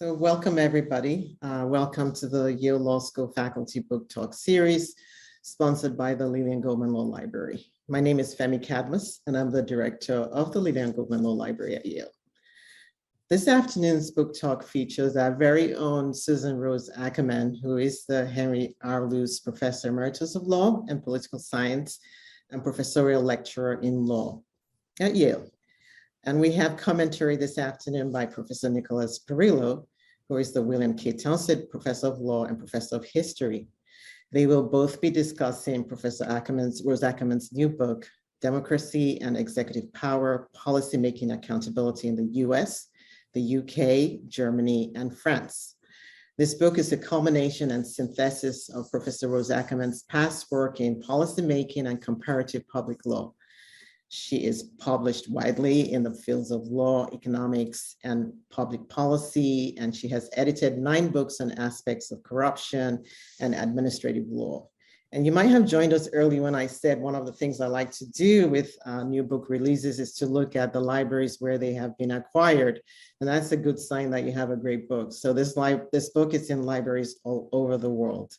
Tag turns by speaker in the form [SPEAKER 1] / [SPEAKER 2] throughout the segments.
[SPEAKER 1] So welcome everybody. Welcome to the Yale Law School Faculty Book Talk series sponsored by the Lillian Goldman Law Library. My name is Femi Cadmus and I'm the director of the Lillian Goldman Law Library at Yale. This afternoon's book talk features our very own Susan Rose-Ackerman, who is the Henry R. Luce Professor Emeritus of Law and Political Science and Professorial Lecturer in Law at Yale. And we have commentary this afternoon by Professor Nicholas Parrillo, who is the William K. Townsend Professor of Law and Professor of History. They will both be discussing Professor Rose-Ackerman's new book, Democracy and Executive Power, Policymaking Accountability in the US, the UK, Germany, and France. This book is a culmination and synthesis of Professor Rose-Ackerman's past work in policymaking and comparative public law. She is published widely in the fields of law, economics, and public policy, and she has edited 9 books on aspects of corruption and administrative law. And you might have joined us early when I said one of the things I like to do with new book releases is to look at the libraries where they have been acquired. And that's a good sign that you have a great book. So this book is in libraries all over the world.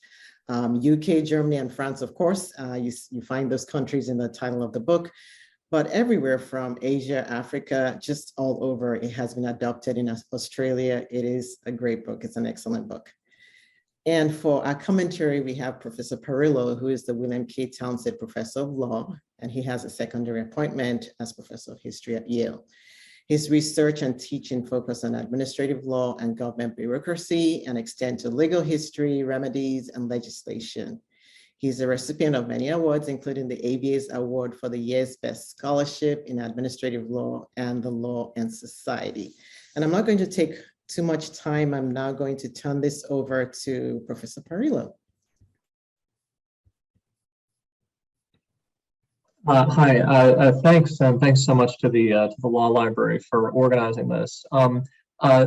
[SPEAKER 1] UK, Germany, and France, of course. You find those countries in the title of the book. But everywhere from Asia, Africa, just all over, it has been adopted in Australia. It is a great book. It's an excellent book. And for our commentary, we have Professor Parrillo, who is the William K. Townsend Professor of Law, and he has a secondary appointment as Professor of History at Yale. His research and teaching focus on administrative law and government bureaucracy and extend to legal history, remedies, and legislation. He's a recipient of many awards, including the ABA's Award for the Year's Best Scholarship in Administrative Law and the Law and Society. And I'm not going to take too much time. I'm now going to turn this over to Professor Parrillo.
[SPEAKER 2] Hi, thanks, and thanks so much to the Law Library for organizing this.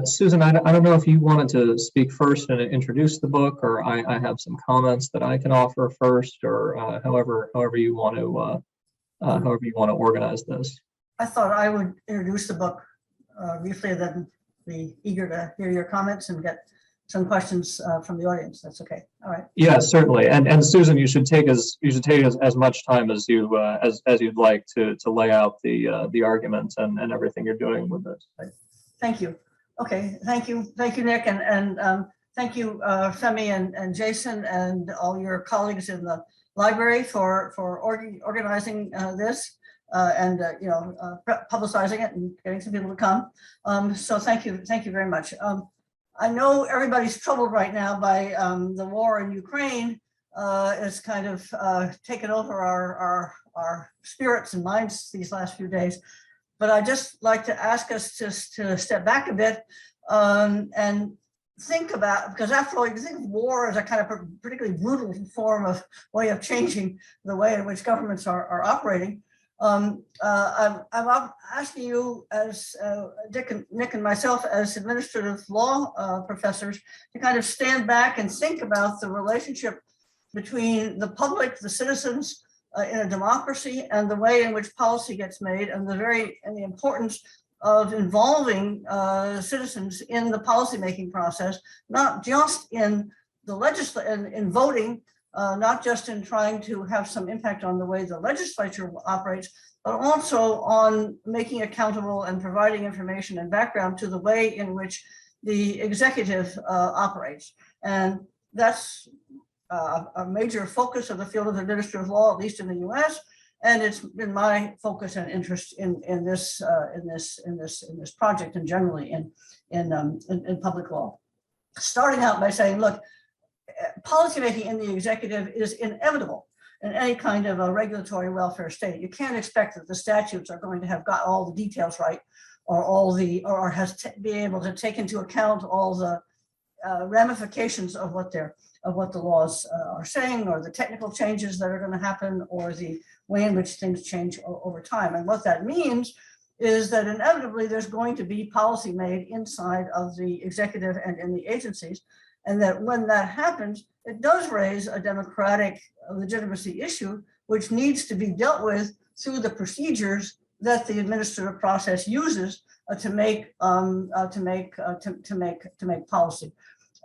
[SPEAKER 2] Susan, I don't know if you wanted to speak first and introduce the book, or I have some comments that I can offer first, or however you want to organize this.
[SPEAKER 3] I thought I would introduce the book briefly, then be eager to hear your comments and get some questions from the audience. That's okay. All right.
[SPEAKER 2] Yeah, certainly. And Susan, you should take as much time as you'd like to lay out the arguments and everything you're doing with this.
[SPEAKER 3] Thank you. Okay, thank you, Nick, and thank you, Femi and Jason, and all your colleagues in the library for organizing this and publicizing it and getting some people to come. So thank you very much. I know everybody's troubled right now by the war in Ukraine. It's kind of taken over our spirits and minds these last few days. But I'd just like to ask us to step back a bit and think about, because after all, you think of war as a kind of a particularly brutal way of changing the way in which governments are operating. I'm asking you, as Nick and myself, as administrative law professors, to kind of stand back and think about the relationship between the public, the citizens, in a democracy, and the way in which policy gets made, and the importance of involving citizens in the policymaking process, not just in the in voting, not just in trying to have some impact on the way the legislature operates, but also on making accountable and providing information and background to the way in which the executive operates. And that's a major focus of the field of administrative law, at least in the U.S., and it's been my focus and interest in this project and generally in public law. Starting out by saying, look, policymaking in the executive is inevitable in any kind of a regulatory welfare state. You can't expect that the statutes are going to have got all the details right, or be able to take into account all the ramifications of what the laws are saying, or the technical changes that are going to happen, or the way in which things change over time. And what that means is that inevitably there's going to be policy made inside of the executive and in the agencies, and that when that happens, it does raise a democratic legitimacy issue, which needs to be dealt with through the procedures that the administrative process uses to make policy,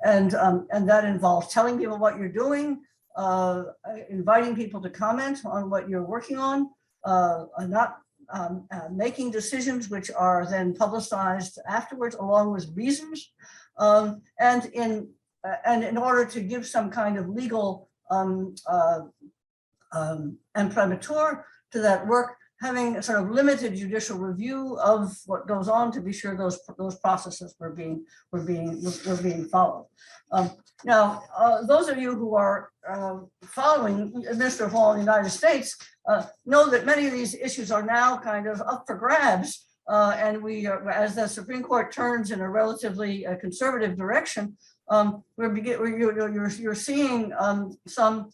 [SPEAKER 3] and that involves telling people what you're doing, inviting people to comment on what you're working on, not making decisions which are then publicized afterwards along with reasons, and in order to give some kind of legal imprimatur to that work, having a sort of limited judicial review of what goes on to be sure those processes were being followed. Now, those of you who are following administrative law in the United States know that many of these issues are now kind of up for grabs, and we are, as the Supreme Court turns in a relatively conservative direction, you're seeing some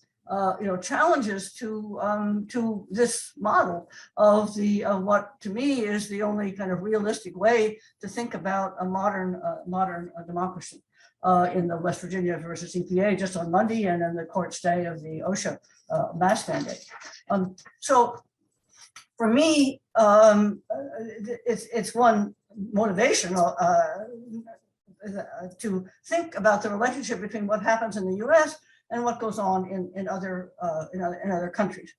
[SPEAKER 3] challenges to this model of what to me is the only kind of realistic way to think about a modern democracy in the West Virginia versus EPA just on Monday, and then the court stay of the OSHA mask mandate. So for me, it's one motivation to think about the relationship between what happens in the U.S. and what goes on in other countries.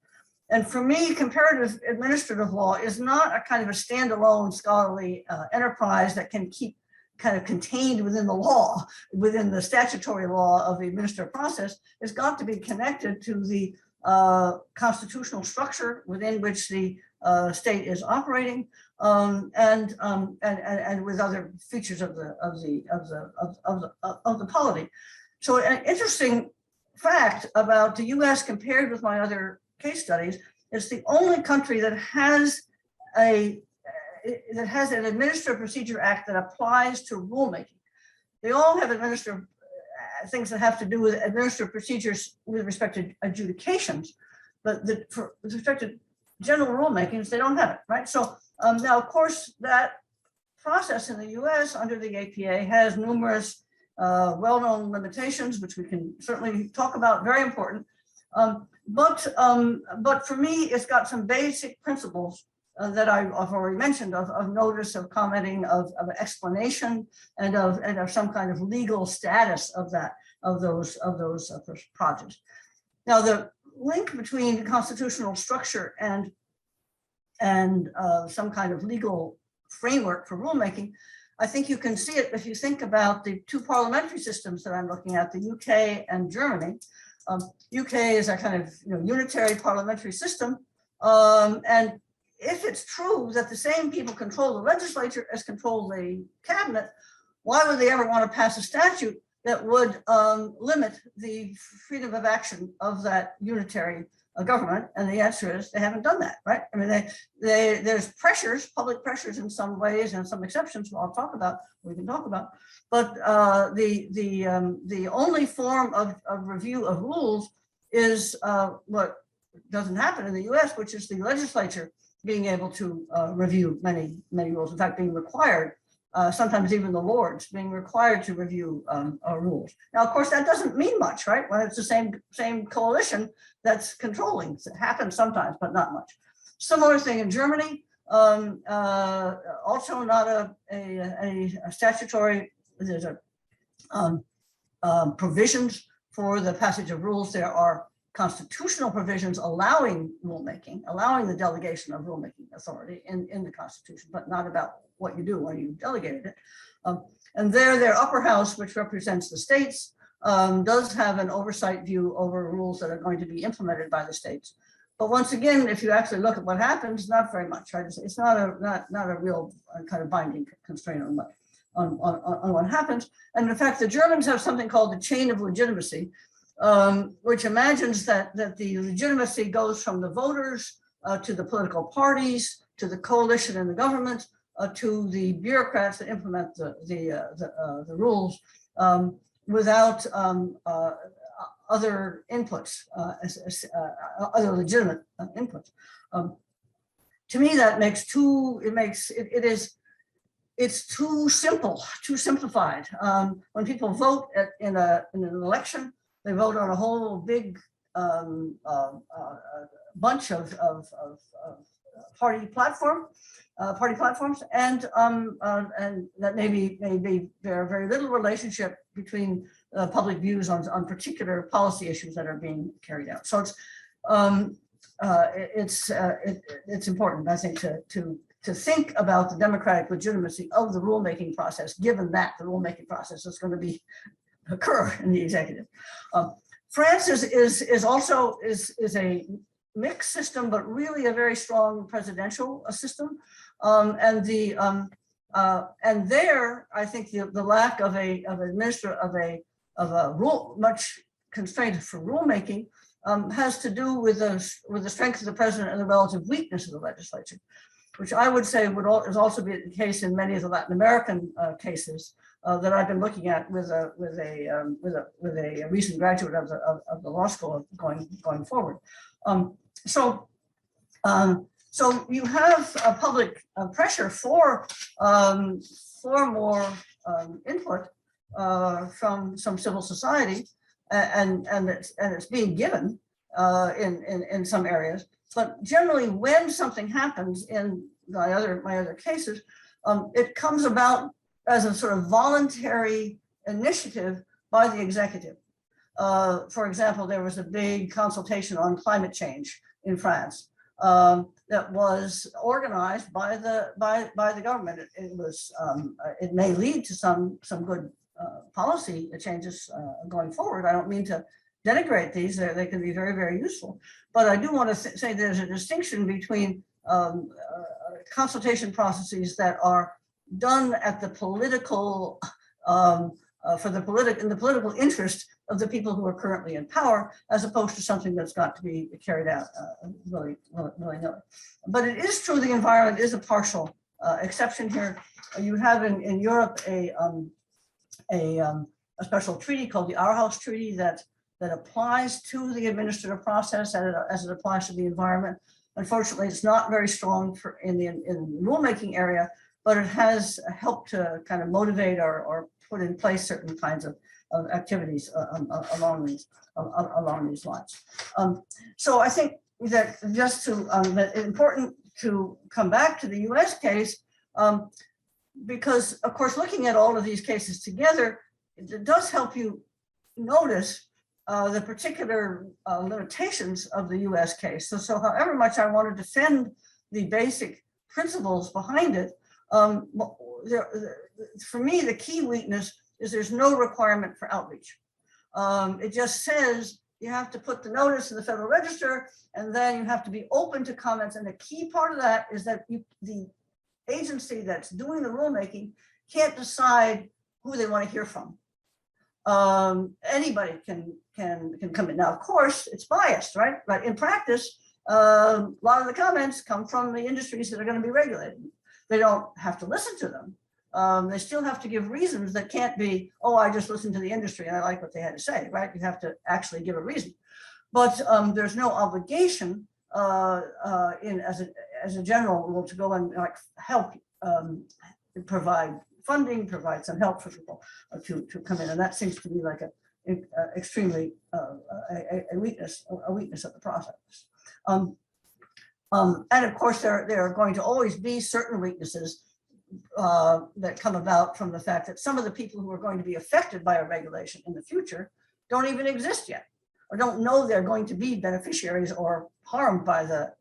[SPEAKER 3] And for me, comparative administrative law is not a kind of a standalone scholarly enterprise that can keep kind of contained within the law, within the statutory law of the administrative process. It's got to be connected to the constitutional structure within which the state is operating, and with other features of the polity. So an interesting fact about the U.S. compared with my other case studies, it's the only country that has an Administrative Procedure Act that applies to rulemaking. They all have administrative things that have to do with administrative procedures with respect to adjudications, but with respect to general rulemakings, they don't have it, right? So now, of course, that process in the U.S. under the APA has numerous well-known limitations, which we can certainly talk about, very important. But for me, it's got some basic principles that I've already mentioned of notice, of commenting, of explanation, and of some kind of legal status of those projects. Now, the link between constitutional structure and some kind of legal framework for rulemaking, I think you can see it if you think about the two parliamentary systems that I'm looking at, the UK and Germany. UK is a kind of unitary parliamentary system, and if it's true that the same people control the legislature as control the cabinet, why would they ever want to pass a statute that would limit the freedom of action of that unitary government? And the answer is they haven't done that, right? I mean, there's pressures, public pressures in some ways, and some exceptions we can talk about. But the only form of review of rules is what doesn't happen in the US, which is the legislature being able to review many rules. In fact, being required, sometimes even the Lords being required to review rules. Now, of course, that doesn't mean much, right? When it's the same coalition that's controlling. It happens sometimes, but not much. Similar thing in Germany. Also not a statutory, there's provisions for the passage of rules. There are constitutional provisions allowing rulemaking, allowing the delegation of rulemaking authority in the Constitution, but not about what you do when you delegated it. And their upper house, which represents the states, does have an oversight view over rules that are going to be implemented by the states. But once again, if you actually look at what happens, not very much, right? It's not a real kind of binding constraint on what happens. And in fact, the Germans have something called the chain of legitimacy, which imagines that the legitimacy goes from the voters to the political parties, to the coalition and the government, to the bureaucrats that implement the rules without other inputs, other legitimate inputs. To me, that makes it's too simple, too simplified. When people vote in an election, they vote on a whole big bunch of party platforms, and that maybe there very little relationship between public views on particular policy issues that are being carried out. So it's important, I think, to think about the democratic legitimacy of the rulemaking process, given that the rulemaking process is going to occur in the executive. France is also a mixed system, but really a very strong presidential system. And there, I think the lack of much constraint for rulemaking has to do with the strength of the president and the relative weakness of the legislature, which I would say is also be the case in many of the Latin American cases that I've been looking at with a recent graduate of the law school going forward. So you have a public pressure for more input from some civil society, and it's being given in some areas. But generally, when something happens in my other cases, it comes about as a sort of voluntary initiative by the executive. For example, there was a big consultation on climate change in France that was organized by the government. It may lead to some good policy changes going forward. I don't mean to denigrate these; they can be very, very useful. But I do want to say there's a distinction between consultation processes that are done at the political in the political interest of the people who are currently in power, as opposed to something that's got to be carried out willy-nilly. But it is true the environment is a partial exception here. You have in Europe a special treaty called the Aarhus Treaty that applies to the administrative process as it applies to the environment. Unfortunately, it's not very strong in the rulemaking area, but it has helped to kind of motivate or put in place certain kinds of activities along these lines. So I think that that it's important to come back to the U.S. case, because of course, looking at all of these cases together, it does help you notice the particular limitations of the U.S. case. So however much I want to defend the basic principles behind it, for me, the key weakness is there's no requirement for outreach. It just says you have to put the notice in the Federal Register, and then you have to be open to comments. And the key part of that is that the agency that's doing the rulemaking can't decide who they want to hear from. Anybody can come in. Now, of course, it's biased, right? But in practice, a lot of the comments come from the industries that are going to be regulated. They don't have to listen to them. They still have to give reasons that can't be, oh, I just listened to the industry and I like what they had to say, right? You have to actually give a reason. But there's no obligation as a general rule to go and help provide funding, provide some help for people to come in. And that seems to be like extremely a weakness of the process. And of course, there are going to always be certain weaknesses that come about from the fact that some of the people who are going to be affected by a regulation in the future don't even exist yet, or don't know they're going to be beneficiaries or harmed by the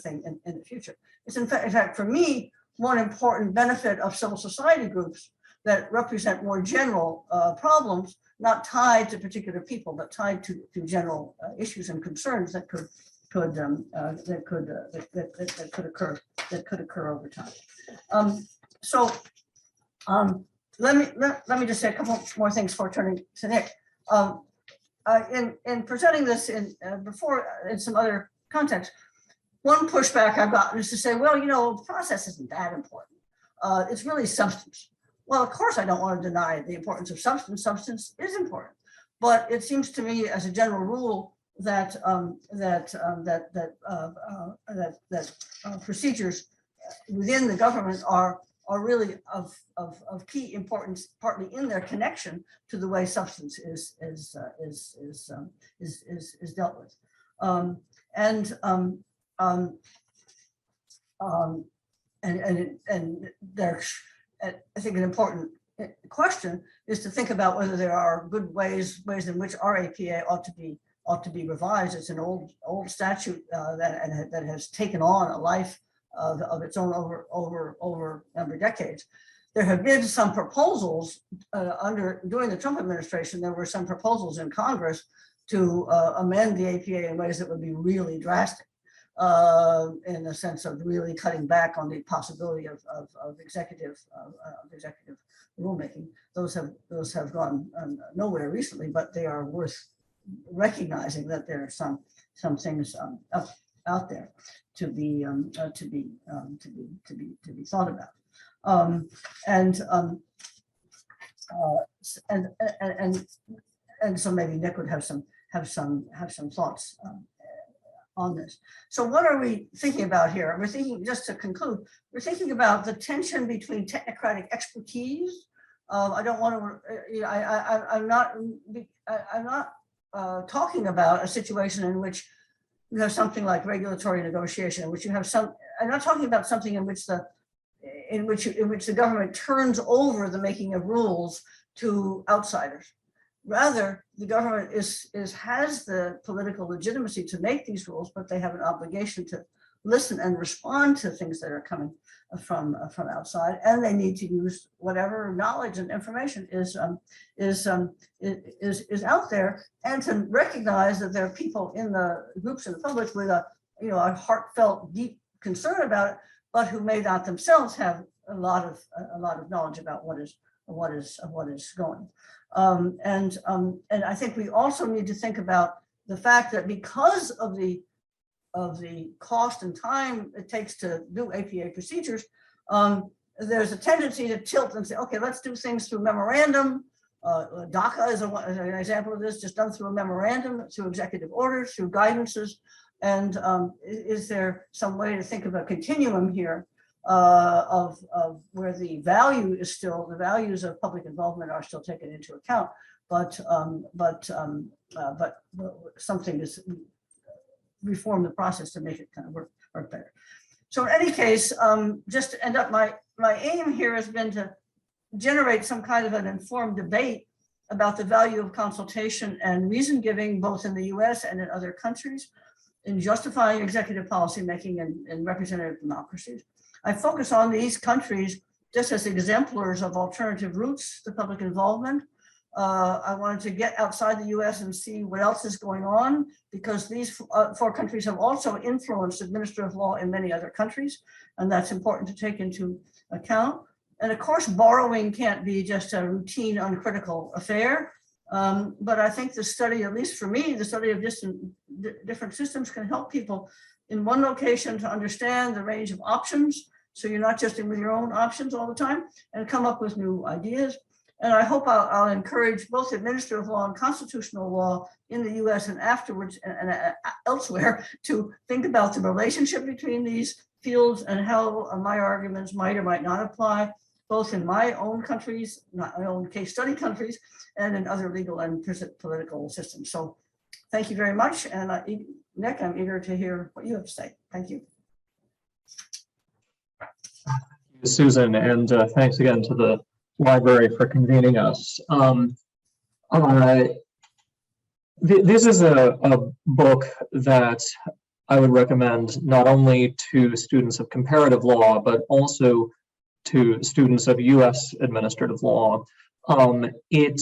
[SPEAKER 3] thing in the future. It's in fact, for me, one important benefit of civil society groups that represent more general problems, not tied to particular people, but tied to general issues and concerns that could occur over time. Let me just say a couple more things before turning to Nick. In presenting this before in some other context, one pushback I've gotten is to say, well, process isn't that important. It's really substance. Well, of course, I don't want to deny the importance of substance. Substance is important, but it seems to me, as a general rule, that procedures within the government are really of key importance, partly in their connection to the way substance is dealt with. And there's, I think an important question is to think about whether there are good ways in which our APA ought to be revised. It's an old statute that has taken on a life of its own over a number of decades. There have been some proposals during the Trump administration. There were some proposals in Congress to amend the APA in ways that would be really drastic, in the sense of really cutting back on the possibility of executive rulemaking. Those have gone nowhere recently, but they are worth recognizing that there are some things out there to be thought about. And so maybe Nick would have some thoughts on this. So what are we thinking about here? We're thinking, just to conclude, we're thinking about the tension between technocratic expertise. I don't want to, I'm not talking about a situation in which you have something like regulatory negotiation, in which you have I'm not talking about something in which the government turns over the making of rules to outsiders. Rather, the government has the political legitimacy to make these rules, but they have an obligation to listen and respond to things that are coming from outside, and they need to use whatever knowledge and information is out there, and to recognize that there are people in the groups in the public with a heartfelt, deep concern about it, but who may not themselves have a lot of knowledge about what is going. And I think we also need to think about the fact that because of the cost and time it takes to do APA procedures, there's a tendency to tilt and say, okay, let's do things through memorandum. DACA is an example of this, just done through a memorandum, through executive orders, through guidances. And is there some way to think of a continuum here of where the values of public involvement are still taken into account, but something is reform the process to make it kind of work better. So in any case, just to end up, my aim here has been to generate some kind of an informed debate about the value of consultation and reason giving, both in the US and in other countries, in justifying executive policymaking and representative democracies. I focus on these countries just as exemplars of alternative routes to public involvement. I wanted to get outside the US and see what else is going on, because these four countries have also influenced administrative law in many other countries, and that's important to take into account. And of course, borrowing can't be just a routine, uncritical affair. But I think the study, at least for me, the study of different systems can help people in one location to understand the range of options. So you're not just in with your own options all the time, and come up with new ideas. And I hope I'll encourage both administrative law and constitutional law in the US and afterwards and elsewhere to think about the relationship between these fields and how my arguments might or might not apply, both in my own countries, not my own case study countries, and in other legal and political systems. So thank you very much. And Nick, I'm eager to hear what you have to say. Thank you.
[SPEAKER 2] Susan, and thanks again to the library for convening us. This is a book that I would recommend not only to students of comparative law, but also to students of US administrative law. It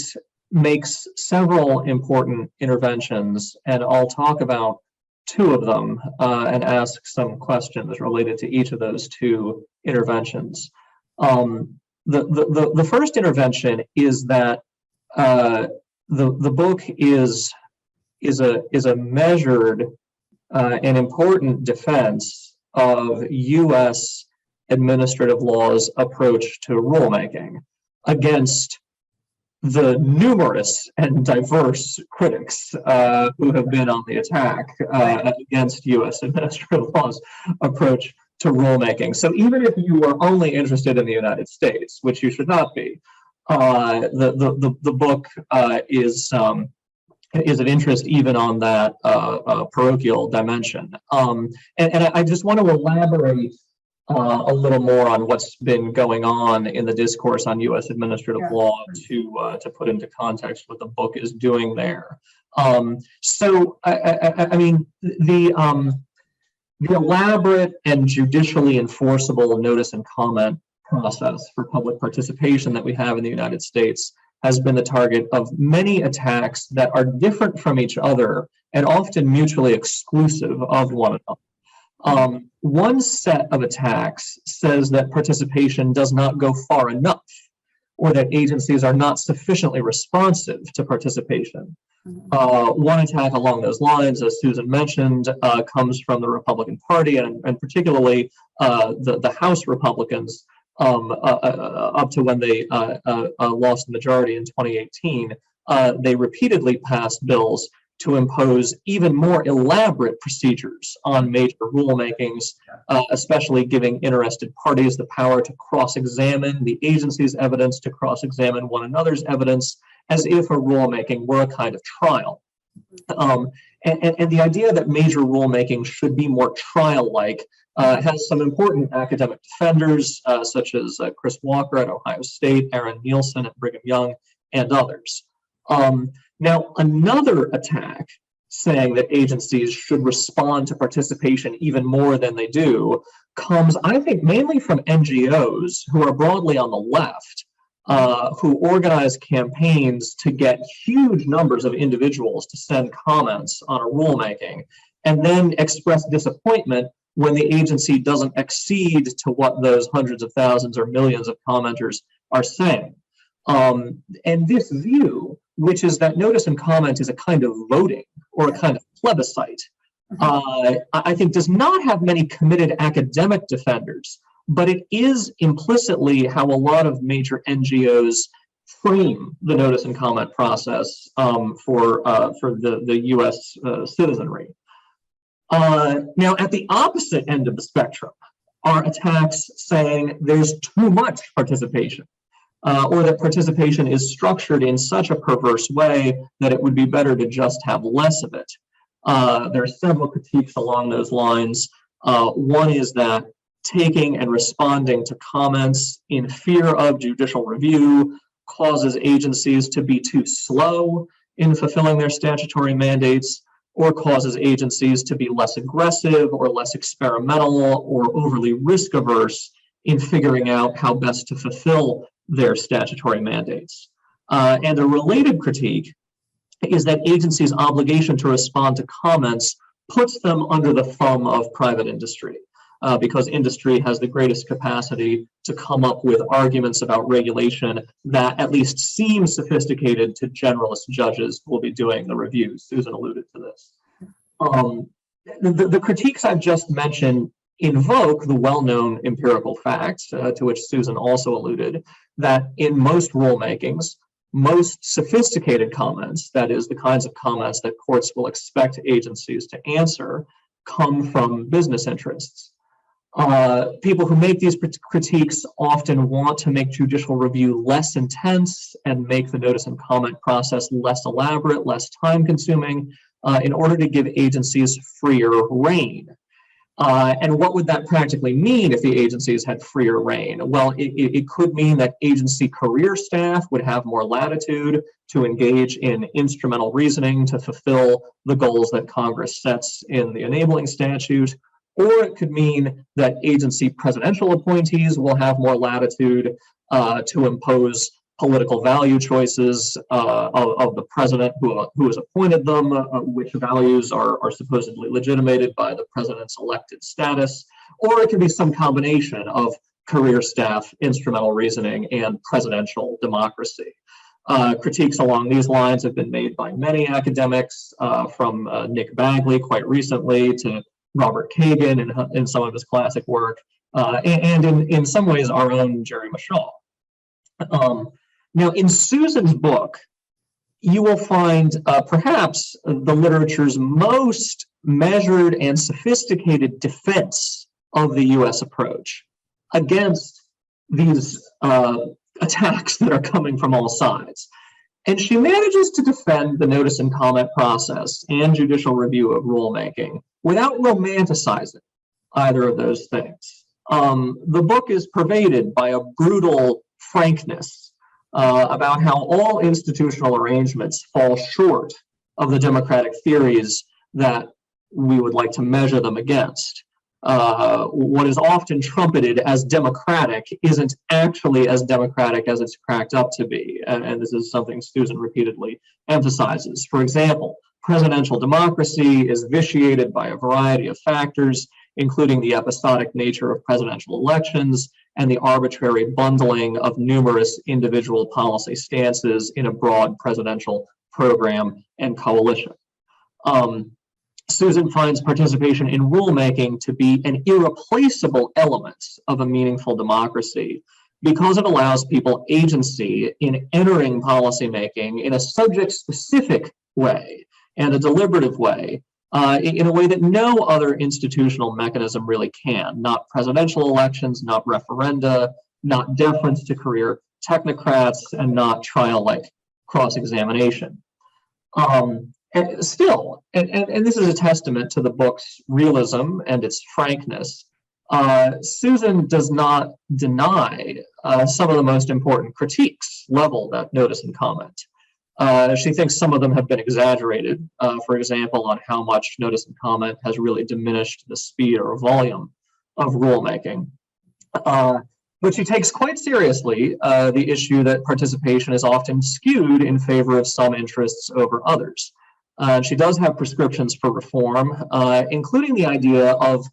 [SPEAKER 2] makes several important interventions, and I'll talk about two of them and ask some questions related to each of those two interventions. The first intervention is that the book is a measured and important defense of US administrative law's approach to rulemaking against the numerous and diverse critics who have been on the attack against US administrative law's approach to rulemaking. So even if you are only interested in the United States, which you should not be, the book is of interest even on that parochial dimension. And I just want to elaborate a little more on what's been going on in the discourse on U.S. administrative law to put into context what the book is doing there. So I mean, the elaborate and judicially enforceable notice and comment process for public participation that we have in the United States has been the target of many attacks that are different from each other and often mutually exclusive of one another. One set of attacks says that participation does not go far enough, or that agencies are not sufficiently responsive to participation. One attack along those lines, as Susan mentioned, comes from the Republican Party, and particularly the House Republicans, up to when they lost the majority in 2018. They repeatedly passed bills to impose even more elaborate procedures on major rulemakings, especially giving interested parties the power to cross-examine the agency's evidence, to cross-examine one another's evidence, as if a rulemaking were a kind of trial. And the idea that major rulemaking should be more trial-like has some important academic defenders, such as Chris Walker at Ohio State, Aaron Nielsen at Brigham Young, and others. Now, another attack saying that agencies should respond to participation even more than they do comes, I think, mainly from NGOs who are broadly on the left, who organize campaigns to get huge numbers of individuals to send comments on a rulemaking, and then express disappointment when the agency doesn't accede to what those hundreds of thousands or millions of commenters are saying. And this view, which is that notice and comment is a kind of voting or a kind of plebiscite, I think does not have many committed academic defenders, but it is implicitly how a lot of major NGOs frame the notice and comment process for the U.S. citizenry. Now, at the opposite end of the spectrum are attacks saying there's too much participation, or that participation is structured in such a perverse way that it would be better to just have less of it. There are several critiques along those lines. One is that taking and responding to comments in fear of judicial review causes agencies to be too slow in fulfilling their statutory mandates, or causes agencies to be less aggressive or less experimental or overly risk averse in figuring out how best to fulfill their statutory mandates. And a related critique is that agencies' obligation to respond to comments puts them under the thumb of private industry, because industry has the greatest capacity to come up with arguments about regulation that at least seem sophisticated to generalist judges who will be doing the reviews. Susan alluded to this. The critiques I've just mentioned invoke the well-known empirical fact, to which Susan also alluded, that in most rulemakings, most sophisticated comments, that is, the kinds of comments that courts will expect agencies to answer, come from business interests. People who make these critiques often want to make judicial review less intense and make the notice and comment process less elaborate, less time-consuming, in order to give agencies freer rein. And what would that practically mean if the agencies had freer rein? Well, it could mean that agency career staff would have more latitude to engage in instrumental reasoning to fulfill the goals that Congress sets in the enabling statute. Or it could mean that agency presidential appointees will have more latitude to impose political value choices of the president who has appointed them, which values are supposedly legitimated by the president's elected status. Or it could be some combination of career staff, instrumental reasoning, and presidential democracy. Critiques along these lines have been made by many academics, from Nick Bagley quite recently to Robert Kagan in some of his classic work, and in some ways our own Jerry Mashal. Now, in Susan's book, you will find perhaps the literature's most measured and sophisticated defense of the U.S. approach against these attacks that are coming from all sides. And she manages to defend the notice and comment process and judicial review of rulemaking without romanticizing either of those things. The book is pervaded by a brutal frankness about how all institutional arrangements fall short of the democratic theories that we would like to measure them against. What is often trumpeted as democratic isn't actually as democratic as it's cracked up to be. And this is something Susan repeatedly emphasizes. For example, presidential democracy is vitiated by a variety of factors, including the episodic nature of presidential elections and the arbitrary bundling of numerous individual policy stances in a broad presidential program and coalition. Susan finds participation in rulemaking to be an irreplaceable element of a meaningful democracy because it allows people agency in entering policymaking in a subject-specific way and a deliberative way, in a way that no other institutional mechanism really can. Not presidential elections, not referenda, not deference to career technocrats, and not trial-like cross-examination. And still, and this is a testament to the book's realism and its frankness, Susan does not deny some of the most important critiques leveled at notice and comment. She thinks some of them have been exaggerated, for example, on how much notice and comment has really diminished the speed or volume of rulemaking. But she takes quite seriously the issue that participation is often skewed in favor of some interests over others. She does have prescriptions for reform, including the idea of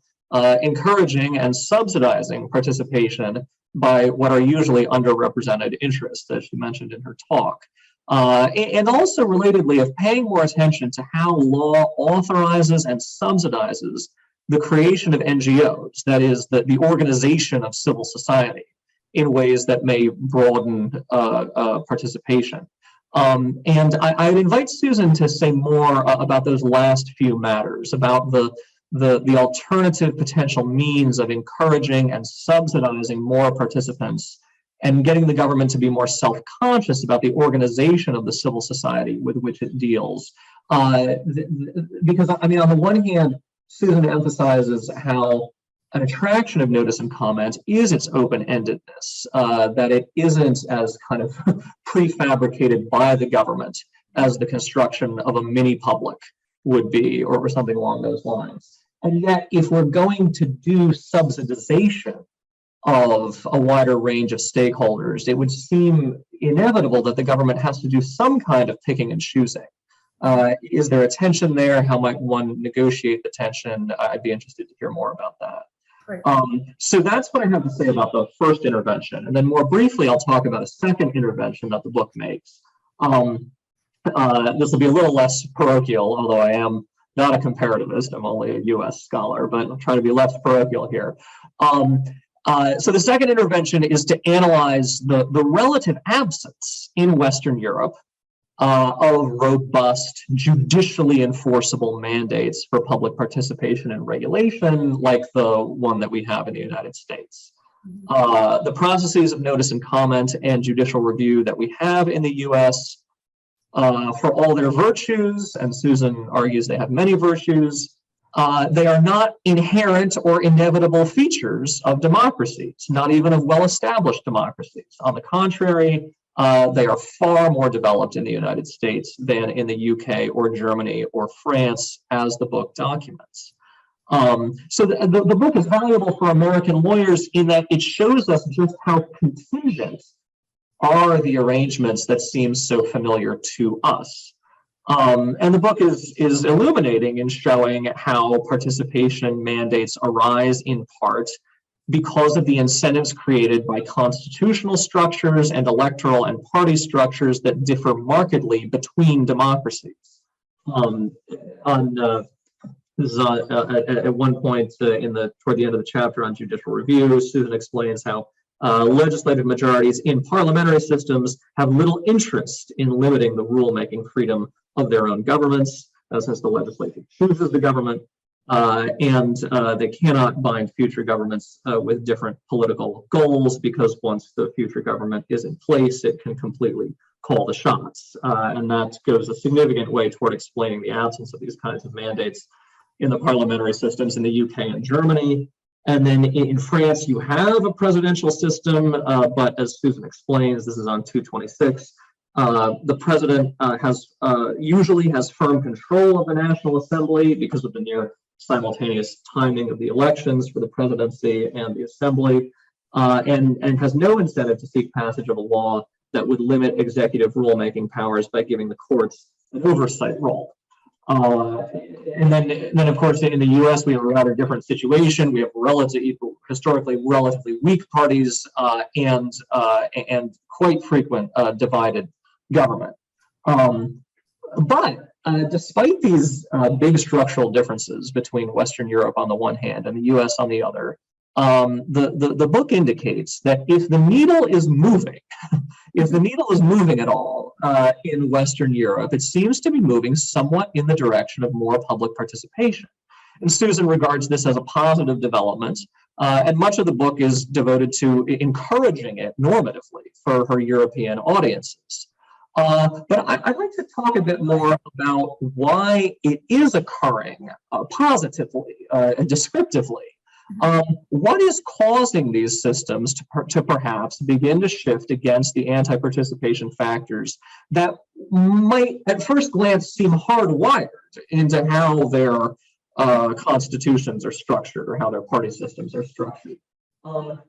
[SPEAKER 2] encouraging and subsidizing participation by what are usually underrepresented interests, as she mentioned in her talk. And also relatedly of paying more attention to how law authorizes and subsidizes the creation of NGOs, that is, the organization of civil society, in ways that may broaden participation. And I'd invite Susan to say more about those last few matters, about the alternative potential means of encouraging and subsidizing more participants and getting the government to be more self-conscious about the organization of the civil society with which it deals. Because, I mean, on the one hand, Susan emphasizes how an attraction of notice and comment is its open-endedness, that it isn't as kind of prefabricated by the government as the construction of a mini public would be, or something along those lines. And yet, if we're going to do subsidization of a wider range of stakeholders, it would seem inevitable that the government has to do some kind of picking and choosing. Is there a tension there? How might one negotiate the tension? I'd be interested to hear more about that.
[SPEAKER 3] Great.
[SPEAKER 2] So that's what I have to say about the first intervention. And then more briefly, I'll talk about a second intervention that the book makes. This will be a little less parochial, although I am not a comparativist. I'm only a US scholar, but I'll try to be less parochial here. So the second intervention is to analyze the relative absence in Western Europe of robust, judicially enforceable mandates for public participation and regulation, like the one that we have in the United States. The processes of notice and comment and judicial review that we have in the US, for all their virtues, and Susan argues they have many virtues, they are not inherent or inevitable features of democracies, not even of well-established democracies. On the contrary, they are far more developed in the United States than in the UK or Germany or France, as the book documents. So the book is valuable for American lawyers in that it shows us just how contingent are the arrangements that seem so familiar to us. And the book is illuminating in showing how participation mandates arise in part because of the incentives created by constitutional structures and electoral and party structures that differ markedly between democracies. At one point toward the end of the chapter on judicial review, Susan explains how legislative majorities in parliamentary systems have little interest in limiting the rulemaking freedom of their own governments, since the legislature chooses the government, and they cannot bind future governments with different political goals, because once the future government is in place, it can completely call the shots. And that goes a significant way toward explaining the absence of these kinds of mandates in the parliamentary systems in the UK and Germany. And then in France, you have a presidential system, but as Susan explains, this is on 226. The president usually has firm control of the National Assembly because of the near simultaneous timing of the elections for the presidency and the assembly, and has no incentive to seek passage of a law that would limit executive rulemaking powers by giving the courts an oversight role. And then, of course, in the U.S., we have a rather different situation. We have historically relatively weak parties and quite frequent divided government. But despite these big structural differences between Western Europe on the one hand and the U.S. on the other, the book indicates that if the needle is moving, if the needle is moving at all in Western Europe, it seems to be moving somewhat in the direction of more public participation. And Susan regards this as a positive development, and much of the book is devoted to encouraging it normatively for her European audiences. But I'd like to talk a bit more about why it is occurring positively and descriptively. What is causing these systems to perhaps begin to shift against the anti-participation factors that might at first glance seem hardwired into how their constitutions are structured or how their party systems are structured?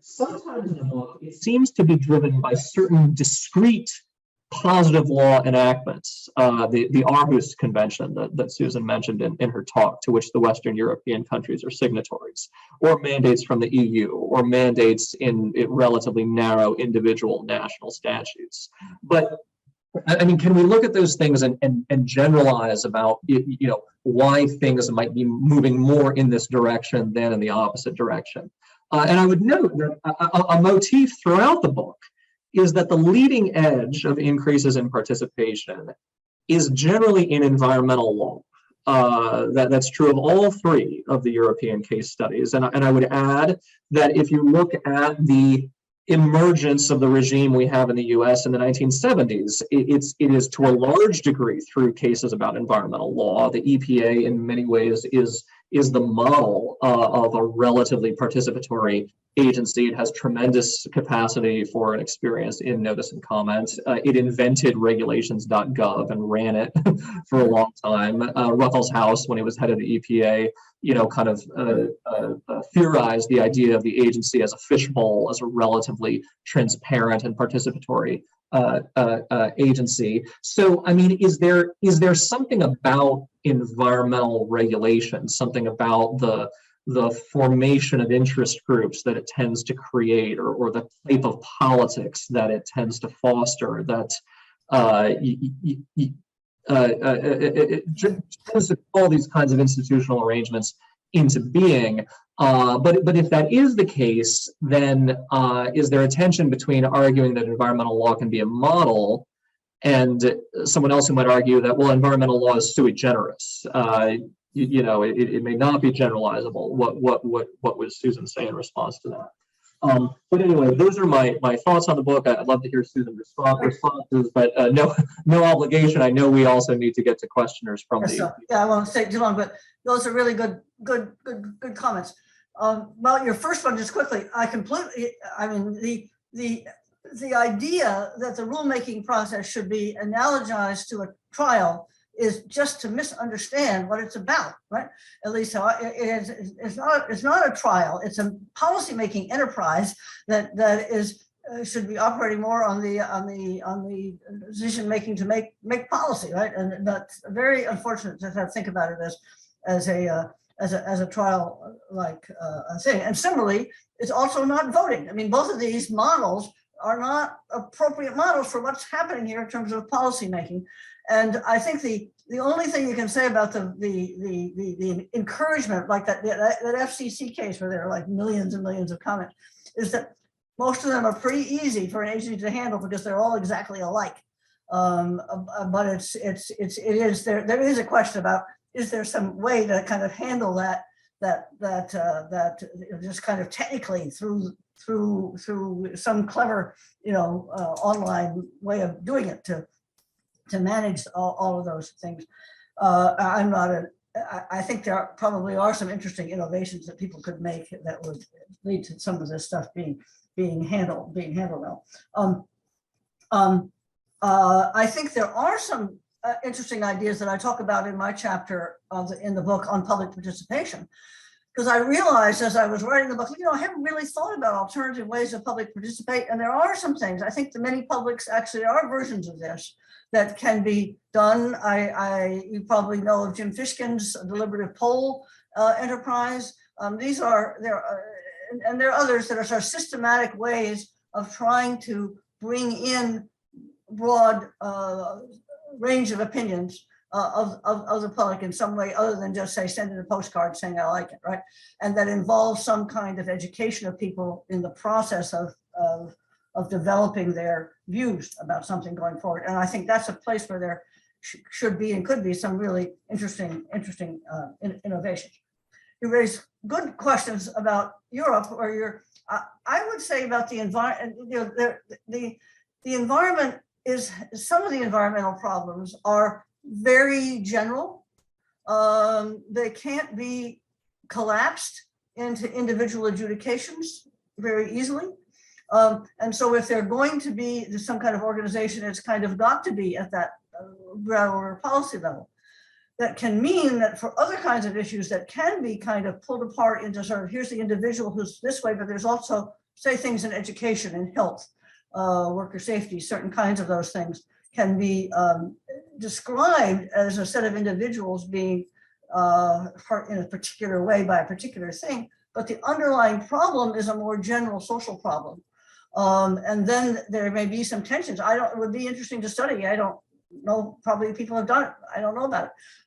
[SPEAKER 2] Sometimes in the book, it seems to be driven by certain discrete positive law enactments, the Aarhus Convention that Susan mentioned in her talk, to which the Western European countries are signatories, or mandates from the EU, or mandates in relatively narrow individual national statutes. But I mean, can we look at those things and generalize about why things might be moving more in this direction than in the opposite direction? And I would note that a motif throughout the book is that the leading edge of increases in participation is generally in environmental law. That's true of all three of the European case studies. And I would add that if you look at the emergence of the regime we have in the US in the 1970s, it is to a large degree through cases about environmental law. The EPA in many ways is the model of a relatively participatory agency. It has tremendous capacity for an experience in notice and comment. It invented regulations.gov and ran it for a long time. Ruffelshaus, when he was head of the EPA, kind of theorized the idea of the agency as a fishbowl, as a relatively transparent and participatory agency. So, I mean, is there something about environmental regulation, something about the formation of interest groups that it tends to create, or the type of politics that it tends to foster, that it tends to call these kinds of institutional arrangements into being? But if that is the case, then is there a tension between arguing that environmental law can be a model and someone else who might argue that, well, environmental law is sui generis? It may not be generalizable. What would Susan say in response to that? But anyway, those are my thoughts on the book. I'd love to hear Susan's responses, but no obligation. I know we also need to get to questioners from the.
[SPEAKER 3] Yeah, I won't stay too long, but those are really good comments. Well, your first one, just quickly, the idea that the rulemaking process should be analogized to a trial is just to misunderstand what it's about, right? At least it's not a trial. It's a policymaking enterprise that should be operating more on the decision making to make policy, right? And that's very unfortunate to think about it as a trial like thing. And similarly, it's also not voting. I mean, both of these models are not appropriate models for what's happening here in terms of policymaking. And I think the only thing you can say about the encouragement, like that FCC case where there are like millions and millions of comments, is that most of them are pretty easy for an agency to handle because they're all exactly alike. But there is a question about, is there some way to kind of handle that just kind of technically through some clever online way of doing it to manage all of those things. I'm not an I think there probably are some interesting innovations that people could make that would lead to some of this stuff being handled well. I think there are some interesting ideas that I talk about in my chapter in the book on public participation. Because I realized as I was writing the book, I haven't really thought about alternative ways of public participate. And there are some things. I think the many publics actually are versions of this that can be done. You probably know of Jim Fishkin's deliberative poll enterprise. And there are others that are sort of systematic ways of trying to bring in broad range of opinions of the public in some way other than just say send in a postcard saying I like it, right? And that involves some kind of education of people in the process of developing their views about something going forward. And I think that's a place where there should be and could be some really interesting innovations. You raise good questions about Europe, or I would say about the environment. The environment is, some of the environmental problems are very general. They can't be collapsed into individual adjudications very easily. And so if they're going to be some kind of organization, it's kind of got to be at that broader policy level. That can mean that for other kinds of issues that can be kind of pulled apart into sort of, here's the individual who's this way, but there's also, say, things in education and health, worker safety, certain kinds of those things can be described as a set of individuals being hurt in a particular way by a particular thing, but the underlying problem is a more general social problem. And then there may be some tensions. It would be interesting to study. I don't know, probably people have done it. I don't know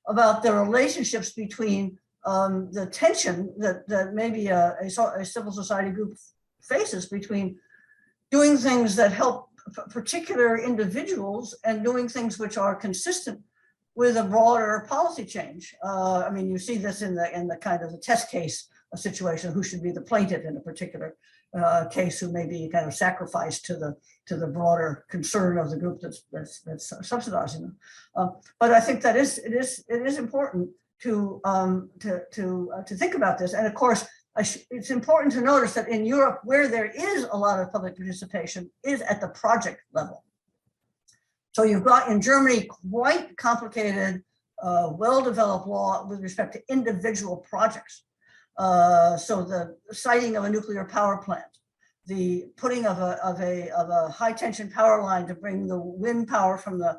[SPEAKER 3] about the relationships between the tension that maybe a civil society group faces between doing things that help particular individuals and doing things which are consistent with a broader policy change. I mean, you see this in the kind of the test case situation, who should be the plaintiff in a particular case, who may be kind of sacrificed to the broader concern of the group that's subsidizing them. But I think that it is important to think about this. And of course, it's important to notice that in Europe, where there is a lot of public participation is at the project level. So you've got in Germany quite complicated, well-developed law with respect to individual projects. So the siting of a nuclear power plant, the putting of a high tension power line to bring the wind power from the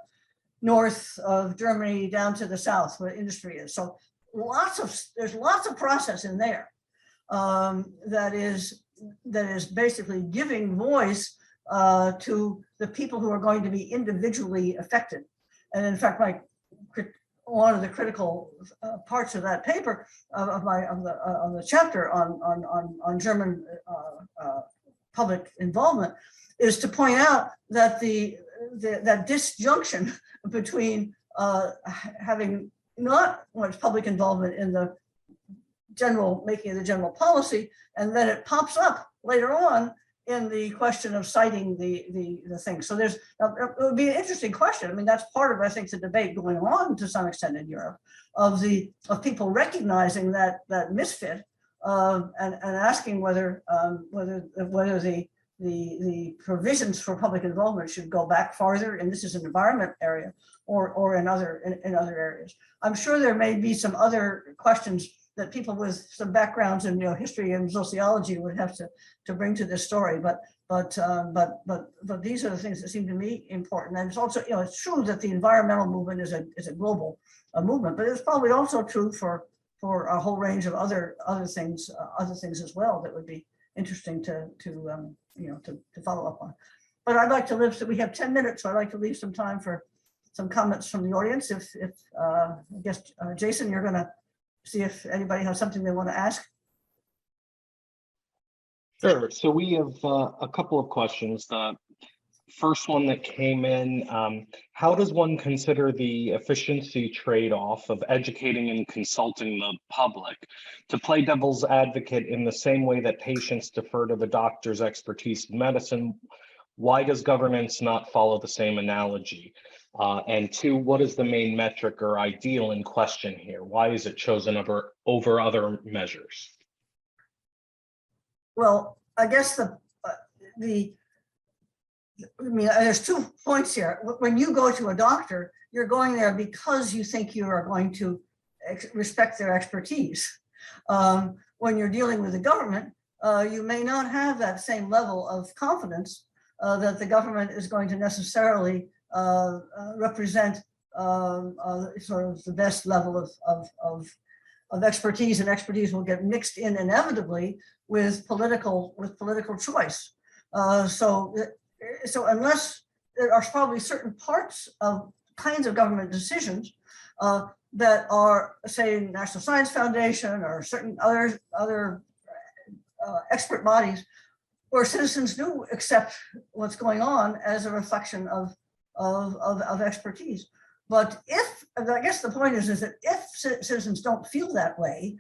[SPEAKER 3] north of Germany down to the south where industry is. So there's lots of process in there that is basically giving voice to the people who are going to be individually affected. And in fact, one of the critical parts of that paper of the chapter on German public involvement is to point out that that disjunction between having not much public involvement in the making of the general policy, and then it pops up later on in the question of citing the thing. So it would be an interesting question. I mean, that's part of, I think, the debate going on to some extent in Europe of people recognizing that misfit and asking whether the provisions for public involvement should go back farther, and this is an environment area, or in other areas. I'm sure there may be some other questions that people with some backgrounds in history and sociology would have to bring to this story, but these are the things that seem to me important. And it's also it's true that the environmental movement is a global movement, but it's probably also true for a whole range of other things as well that would be interesting to follow up on. But I'd like to leave, so we have 10 minutes, so I'd like to leave some time for some comments from the audience. If I guess Jason, you're going to see if anybody has something they want to ask.
[SPEAKER 4] Sure. So we have a couple of questions. The first one that came in, how does one consider the efficiency trade-off of educating and consulting the public? To play devil's advocate, in the same way that patients defer to the doctor's expertise in medicine, why does governance not follow the same analogy? And two, what is the main metric or ideal in question here? Why is it chosen over other measures?
[SPEAKER 3] Well, I guess there's 2 points here. When you go to a doctor, you're going there because you think you are going to respect their expertise. When you're dealing with the government, you may not have that same level of confidence that the government is going to necessarily represent sort of the best level of expertise, and expertise will get mixed in inevitably with political choice. So unless there are probably certain parts of kinds of government decisions that are, say, National Science Foundation or certain other expert bodies, where citizens do accept what's going on as a reflection of expertise. But I guess the point is that if citizens don't feel that way,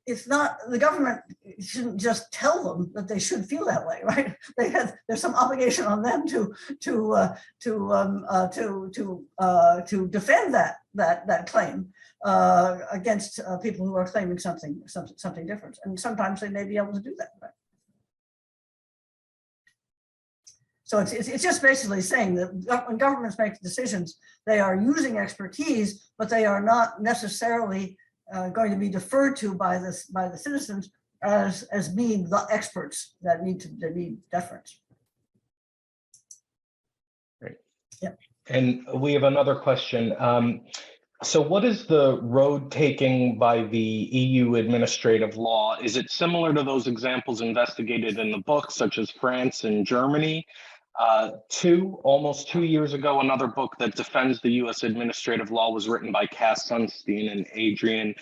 [SPEAKER 3] it's not, the government shouldn't just tell them that they should feel that way, right? There's some obligation on them to defend that claim against people who are claiming something different, and sometimes they may be able to do that, right? So it's just basically saying that when governments make decisions, they are using expertise, but they are not necessarily going to be deferred to by the citizens as being the experts that need deference.
[SPEAKER 4] Great.
[SPEAKER 3] Yeah.
[SPEAKER 4] And we have another question. So what is the road taking by the EU administrative law? Is it similar to those examples investigated in the book, such as France and Germany? Almost 2 years ago, another book that defends the U.S. administrative law was written by Cass Sunstein and Adrian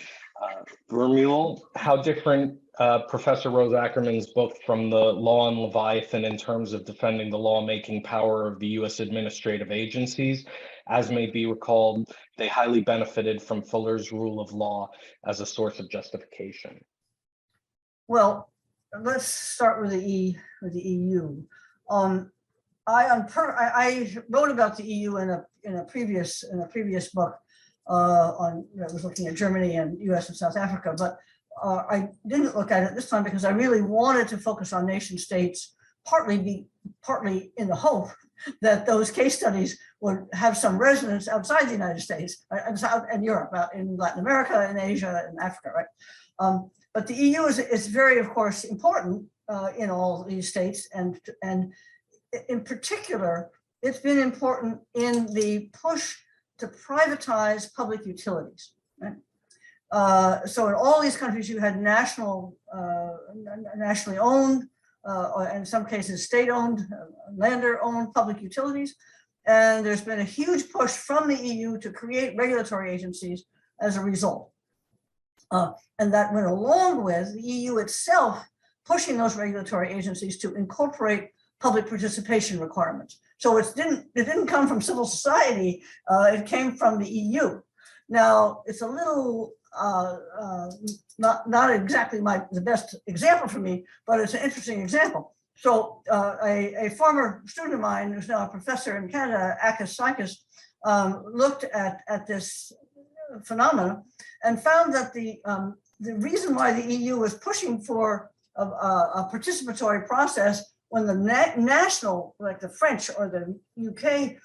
[SPEAKER 4] Parrillo. How different Professor Rose-Ackerman's book from the Law on Leviathan in terms of defending the lawmaking power of the U.S. administrative agencies? As may be recalled, they highly benefited from Fuller's rule of law as a source of justification.
[SPEAKER 3] Well, let's start with the EU. I wrote about the EU in a previous book that was looking at Germany and US and South Africa, but I didn't look at it this time because I really wanted to focus on nation states, partly in the hope that those case studies would have some resonance outside the United States and Europe, in Latin America, in Asia, and Africa, right? But the EU is very, of course, important in all these states, and in particular, it's been important in the push to privatize public utilities. Right? So in all these countries, you had nationally owned, or in some cases state-owned, lender-owned public utilities. And there's been a huge push from the EU to create regulatory agencies as a result. And that went along with the EU itself pushing those regulatory agencies to incorporate public participation requirements. So it didn't come from civil society, it came from the EU. Now, it's a little, not exactly the best example for me, but it's an interesting example. So a former student of mine, who's now a professor in Canada, Akis Saikas, looked at this phenomena and found that the reason why the EU was pushing for a participatory process when the national, like the French or the UK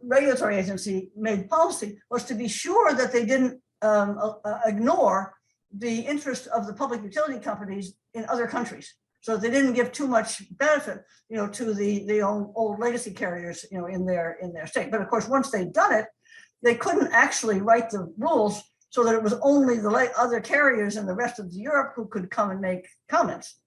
[SPEAKER 3] regulatory agency made policy, was to be sure that they didn't ignore the interest of the public utility companies in other countries. So they didn't give too much benefit, to the old legacy carriers, in their state. But of course, once they'd done it, they couldn't actually write the rules so that it was only the other carriers in the rest of Europe who could come and make comments.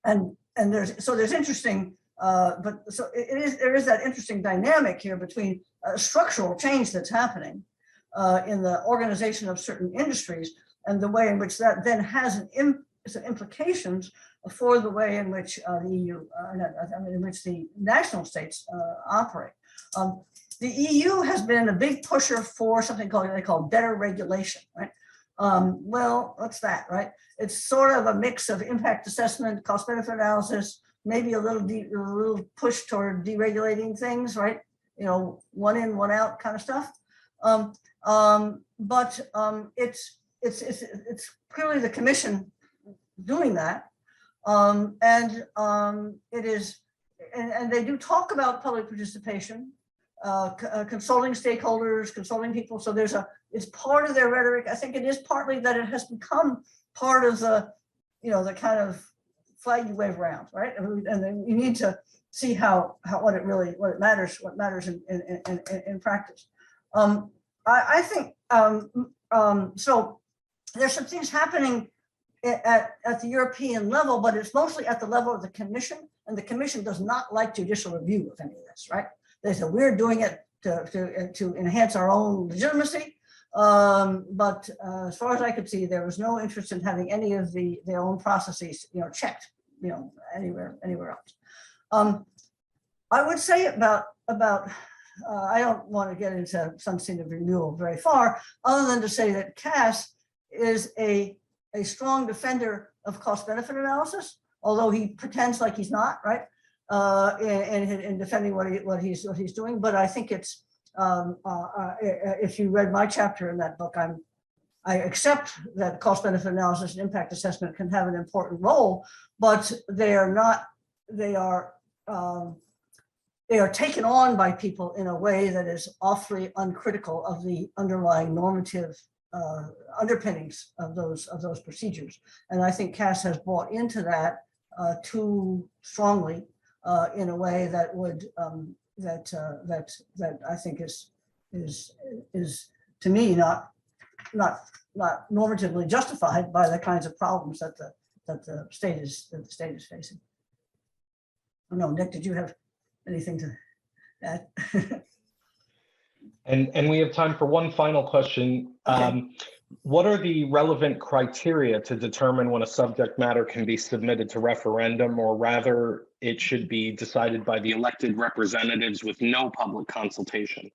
[SPEAKER 3] And there's interesting, there is that interesting dynamic here between a structural change that's happening in the organization of certain industries and the way in which that then has implications for the way in which the EU, in which the national states operate. The EU has been a big pusher for something they call better regulation, right? Well, what's that, right? It's sort of a mix of impact assessment, cost benefit analysis, maybe a little push toward deregulating things, right? You know, one in, one out kind of stuff. But it's clearly the commission doing that. It is, and they do talk about public participation, consulting stakeholders, consulting people. So it's part of their rhetoric. I think it is partly that it has become part of the, you know, the kind of flag you wave around, right? And then you need to see what it matters in practice. I think so. There's some things happening at the European level, but it's mostly at the level of the commission, and the commission does not like judicial review of any of this, right? They said we're doing it to enhance our own legitimacy, but as far as I could see, there was no interest in having any of their own processes, you know, checked, you know, anywhere else. I would say about I don't want to get into substantive renewal very far, other than to say that Cass is a strong defender of cost-benefit analysis, although he pretends like he's not, right? In defending what he's doing. But I think it's if you read my chapter in that book, I accept that cost-benefit analysis and impact assessment can have an important role, but they are taken on by people in a way that is awfully uncritical of the underlying normative underpinnings of those procedures. And I think Cass has bought into that too strongly in a way that would that I think is to me not normatively justified by the kinds of problems that the state is facing. I don't know, Nick, did you have anything to add?
[SPEAKER 4] And we have time for one final question.
[SPEAKER 3] Okay.
[SPEAKER 4] What are the relevant criteria to determine when a subject matter can be submitted to referendum, or rather it should be decided by the elected representatives with no public consultation?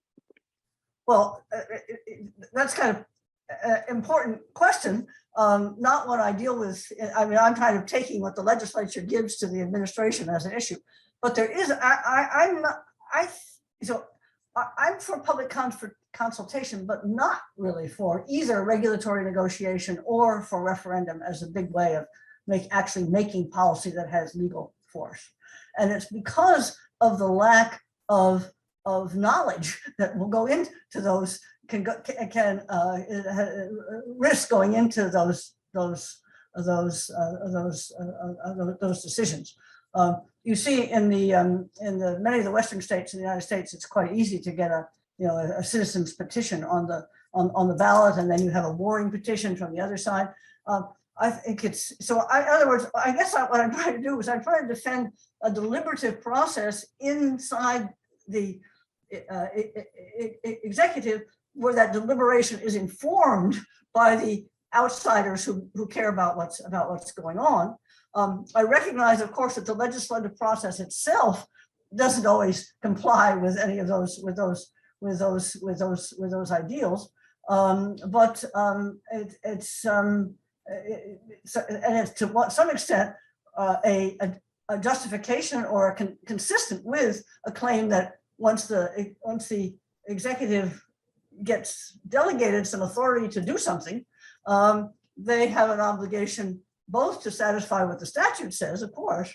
[SPEAKER 3] Well, that's kind of an important question, not one I deal with. I mean, I'm kind of taking what the legislature gives to the administration as an issue, but there is, I'm for public consultation, but not really for either regulatory negotiation or for referendum as a big way of actually making policy that has legal force. And it's because of the lack of knowledge that will go into those, can risk going into those decisions. You see in the many of the Western states in the United States, it's quite easy to get a citizen's petition on the ballot, and then you have a warring petition from the other side. I think it's so. In other words, I guess what I'm trying to do is I'm trying to defend a deliberative process inside the executive, where that deliberation is informed by the outsiders who care about what's going on. I recognize, of course, that the legislative process itself doesn't always comply with any of those ideals, but it's to some extent a justification or consistent with a claim that once the executive gets delegated some authority to do something, they have an obligation both to satisfy what the statute says, of course,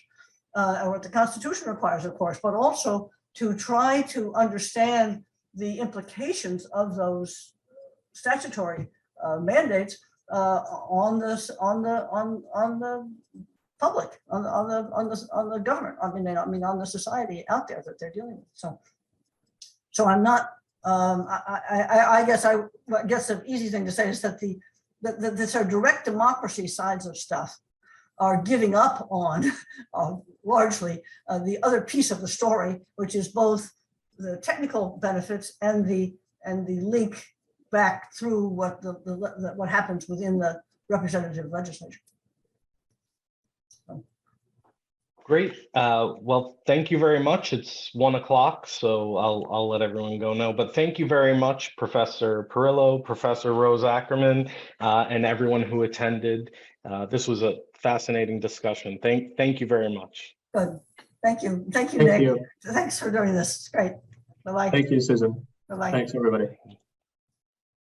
[SPEAKER 3] or what the Constitution requires, of course, but also to try to understand the implications of those statutory mandates on the public, on the government. I mean, on the society out there that they're dealing with. So I'm not. I guess the easy thing to say is that the sort of direct democracy sides of stuff are giving up on largely the other piece of the story, which is both the technical benefits and the link back through what happens within the representative legislature.
[SPEAKER 4] Great. Well, thank you very much. It's 1 o'clock, so I'll let everyone go now. But thank you very much, Professor Parrillo, Professor Rose-Ackerman, and everyone who attended. This was a fascinating discussion. Thank you very much.
[SPEAKER 3] Good. Thank you. Thank you,
[SPEAKER 2] Thank
[SPEAKER 3] Nick.
[SPEAKER 2] you.
[SPEAKER 3] Thanks for doing this. It's great. Bye-bye.
[SPEAKER 2] Thank you, Susan.
[SPEAKER 3] Bye-bye.
[SPEAKER 2] Thanks, everybody.